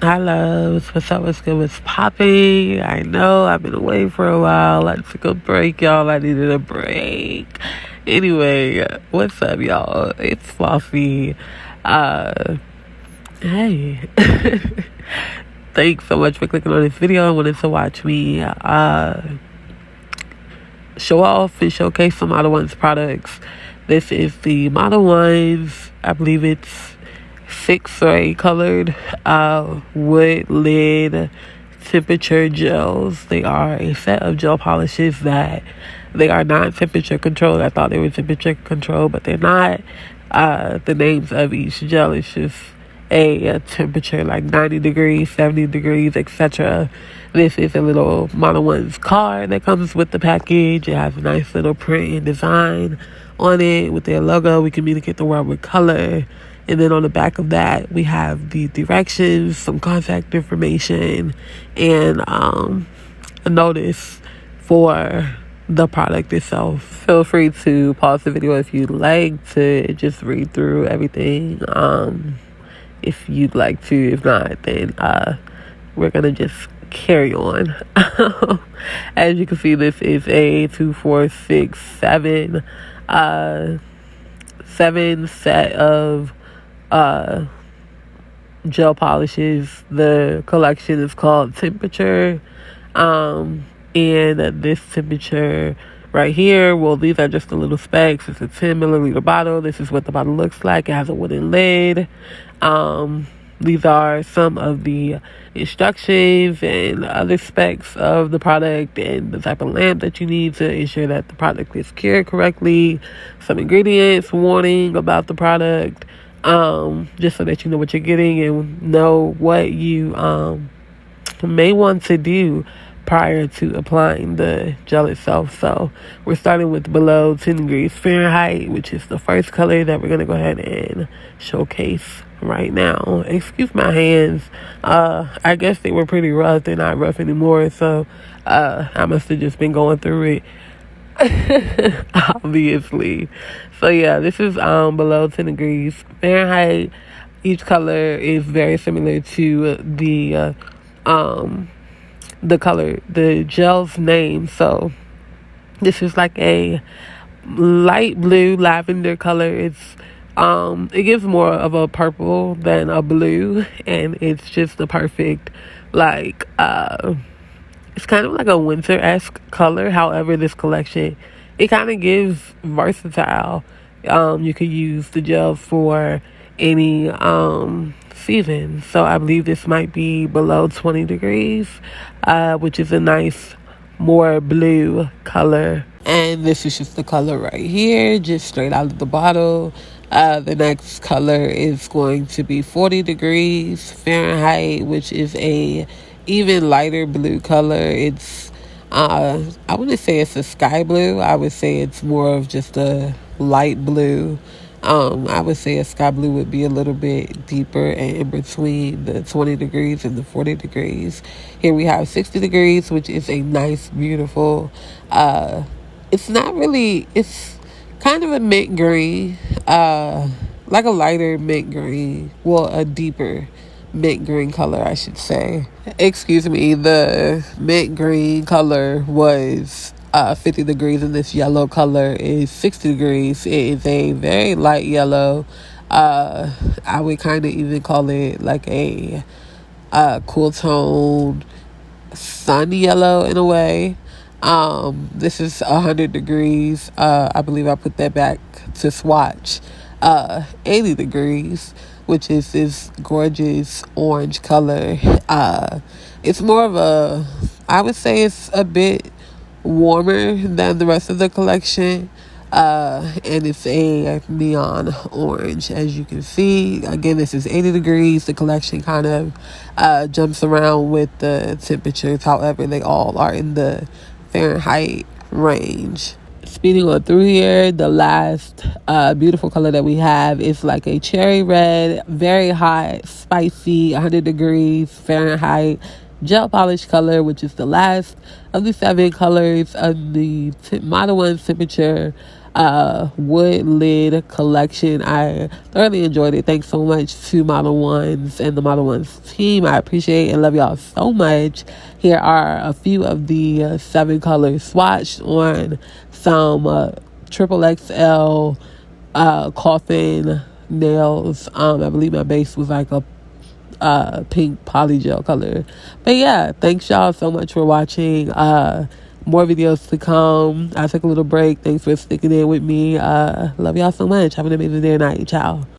Hi loves, what's up, what's good, what's popping? I know I've been away for a while. I took a break, y'all. I needed a break. Anyway, what's up, y'all? It's Fluffy. Hey. Thanks so much for clicking on this video and wanting to watch me show off and showcase some Modelones products. This is the Modelones, I believe it's 6 or 8 colored wood lid temperature gels. They are a set of gel polishes that they are not temperature controlled. I thought they were temperature controlled, but they're not. The names of each gel is just a temperature like 90 degrees, 70 degrees, etc. This is a little Modelones card that comes with the package. It has a nice little print and design on it with their logo. We communicate the world with color. And then on the back of that, we have the directions, some contact information, and a notice for the product itself. Feel free to pause the video if you'd like to just read through everything. If you'd like to. If not, then we're going to just carry on. As you can see, this is a 2, 4, 6, 7 set of gel polishes. The collection is called Temperature, and this temperature right here, well, these are just the little specs. It's a 10 milliliter bottle. This is what the bottle looks like. It has a wooden lid. These are some of the instructions and other specs of the product and the type of lamp that you need to ensure that the product is cured correctly. Some ingredients, warning about the product, just so that you know what you're getting and know what you may want to do prior to applying the gel itself. So we're starting with below 10 degrees Fahrenheit, which is the first color that we're going to go ahead and showcase right now. Excuse my hands. I guess they were pretty rough. They're not rough anymore, so I must have just been going through it. Obviously. So yeah, this is below 10 degrees Fahrenheit. Each color is very similar to the color, the gel's name. So this is like a light blue lavender color. It's it gives more of a purple than a blue, and it's just the perfect, like it's kind of like a winter-esque color. However, this collection, it kind of gives versatile. You could use the gel for any season. So I believe this might be below 20 degrees, which is a nice, more blue color. And this is just the color right here, just straight out of the bottle. The next color is going to be 40 degrees Fahrenheit, which is a even lighter blue color. It's I wouldn't say it's a sky blue. I would say it's more of just a light blue. I would say a sky blue would be a little bit deeper and in between the 20 degrees and the 40 degrees. Here we have 60 degrees, which is a nice, beautiful, it's not really, it's kind of a mint green, like a lighter mint green. Well, a deeper mint green color, I should say. Excuse me, the mint green color was 50 degrees, and this yellow color is 60 degrees. It is a very light yellow. I would kind of even call it like a cool tone sun yellow in a way. This is 100 degrees. I believe I put that back to swatch. 80 degrees, which is this gorgeous orange color. It's more of a, I would say it's a bit warmer than the rest of the collection, and it's a neon orange, as you can see. Again, this is 80 degrees. The collection kind of jumps around with the temperatures. However, they all are in the Fahrenheit range. Speeding on through here, the last beautiful color that we have is like a cherry red, very hot, spicy, 100 degrees Fahrenheit gel polish color, which is the last of the 7 colors of the Modelones temperature wood lid collection. I thoroughly enjoyed it. Thanks so much to Modelones and the Modelones team. I appreciate and love y'all so much. Here are a few of the 7 colors swatched on some triple XL coffin nails. I believe my base was like a pink polygel color. But yeah, thanks y'all so much for watching. More videos to come. I took a little break. Thanks for sticking in with me. Love y'all so much. Have an amazing day and night. Ciao.